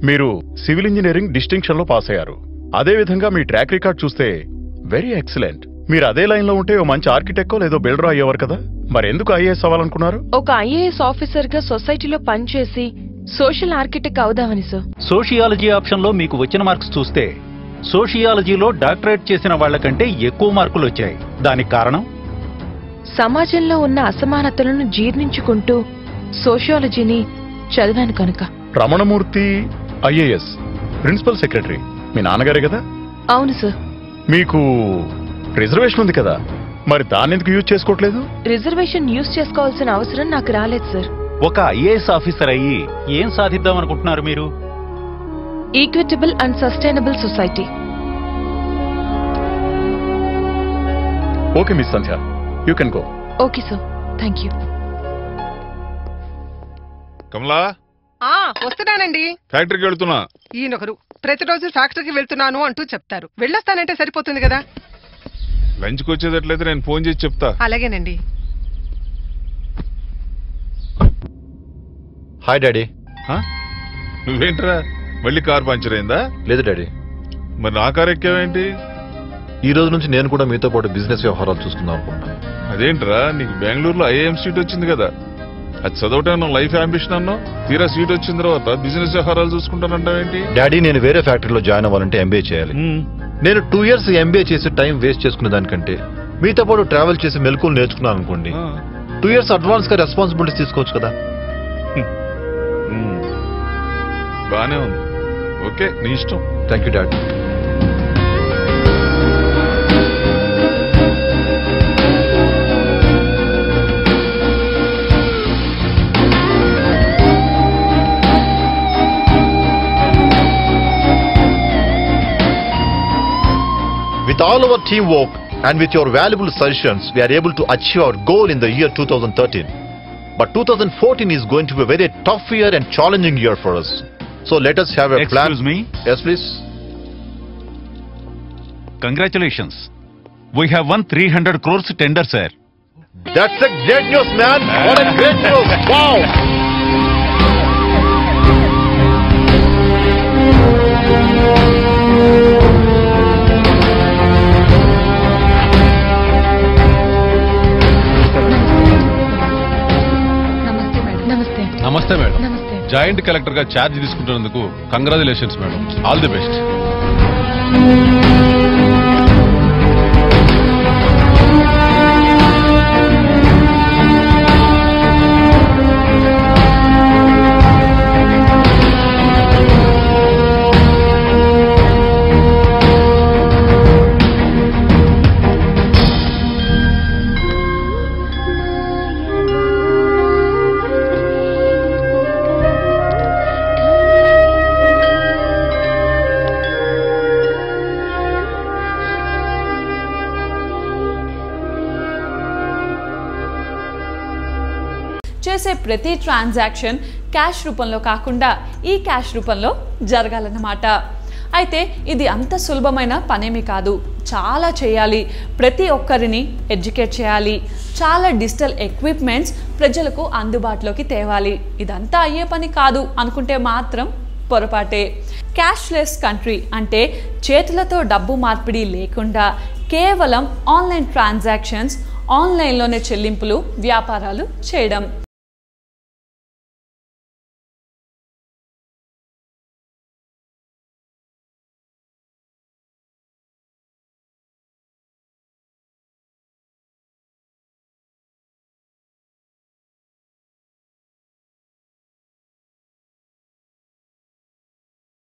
మీరు civil engineering distinction లో pass అయ్యారు. అదే విధంగా మీ ట్రాక్ రికార్డ్ చూస్తే వెరీ ఎక్సలెంట్. మీరు అదే లైన్ లో ఉంటే ఓ మంచి ఆర్కిటెక్టో లేదో బిల్డర్ అయ్యేవారు కదా. మరెందుకు ఐఏఎస్ అవ్వాలనుకున్నారు? ఒక ఐఏఎస్ ఆఫీసర్ గా సొసైటీలో పనిచేసి సోషల్ ఆర్కిటెక్ట్ అవుదామని సార్. సోషియాలజీ ఆప్షన్ లో మీకు వచ్చిన మార్క్స్ చూస్తే సోషియాలజీలో డాక్టరేట్ చేసిన వాళ్లకంటే ఎక్కువ మార్కులు వచ్చాయి. దానికి కారణం సమాజంలో ఉన్న అసమానతలను జీర్ణించుకుంటూ సోషియాలజీని చదివాను కనుక. రమణమూర్తి ఐఏఎస్ ప్రిన్సిపల్ సెక్రటరీ మీ నాన్నగారే కదా? అవును సార్. మీకు రిజర్వేషన్ ఉంది కదా, మరి దాన్ని ఎందుకు యూజ్ చేసుకోవట్లేదు? రిజర్వేషన్ యూజ్ చేసుకోవాల్సిన అవసరం నాకు రాలేదు సార్. ఒక ఐఏఎస్ ఆఫీసర్ అయ్యి ఏం సాధిద్దాం అనుకుంటున్నారు మీరు? Equitable and sustainable society. Okay miss Sandhya, you can go. Okay sir, thank you. Kamala, వస్తున్నానండి. ఫ్యాక్టరీకి వెళ్తున్నా. ఈయనొకరు ప్రతిరోజు ఫ్యాక్టరీకి వెళ్తున్నాను అంటూ చెప్తారు. వెళ్ళొస్తానంటే సరిపోతుంది కదా. లంచ్కి వచ్చేటట్లయితే నేను ఫోన్ చేసి చెప్తా. అలాగేనండి. Hi daddy. నువ్వేంట్రా మళ్ళీ కార్ పంచర్ అయిందా? లేదు డాడీ. మరి నా కార్ ఎక్కావేంటి? ఈ రోజు నుంచి నేను కూడా మీతో పాటు బిజినెస్ వ్యవహారాలు చూసుకుందాం అనుకుంటున్నాను. అదేంట్రా, నీకు బెంగళూరులో ఐఏఎం సీట్ వచ్చింది కదా, అది చదవటం నా లైఫ్ అంబిషన్ అన్నావు. తీరా సీట్ వచ్చిన తర్వాత బిజినెస్ వ్యవహారాలు చూసుకుంటానంటావేంటి? డాడీ, నేను వేరే ఫ్యాక్టరీలో జాయిన్ అవ్వాలంటే ఎంబీఏ చేయాలి. నేను 2 years ఎంబీఏ చేసి టైం వేస్ట్ చేసుకునే దానికంటే మీతో పాటు ట్రావెల్ చేసి మెలకువలు నేర్చుకున్నాను అనుకోండి, 2 years అడ్వాన్స్ గా రెస్పాన్సిబిలిటీస్ తీసుకోవచ్చు కదా. బానే ఉంది. ఓకే, నీ ఇష్టం. Thank you daddy. With all our teamwork and with your valuable suggestions, we are able to achieve our goal in the year 2013. But 2014 is going to be a very tough year and challenging year for us. So let us have a plan. Excuse me? Yes, please. Congratulations. We have won 300 crores tender, sir. That's a great news, man. What a great news. Wow. నమస్తే madam. నమస్తే. Joint collector గా charge తీసుకుంటున్నందుకు congratulations madam. All the best. చేసే ప్రతి transaction cash రూపంలో కాకుండా ఈ cash రూపంలో జరగాలన్నమాట. అయితే ఇది అంత సులభమైన పనేమీ కాదు. చాలా చేయాలి. ప్రతి ఒక్కరిని ఎడ్యుకేట్ చేయాలి. చాలా డిజిటల్ ఎక్విప్మెంట్స్ ప్రజలకు అందుబాటులోకి తేవాలి. ఇదంతా అయ్యే పని కాదు అనుకుంటే మాత్రం పొరపాటే. క్యాష్లెస్ కంట్రీ అంటే చేతులతో డబ్బు మార్పిడి లేకుండా కేవలం ఆన్లైన్ ట్రాన్సాక్షన్స్, ఆన్లైన్లోనే చెల్లింపులు, వ్యాపారాలు చేయడం.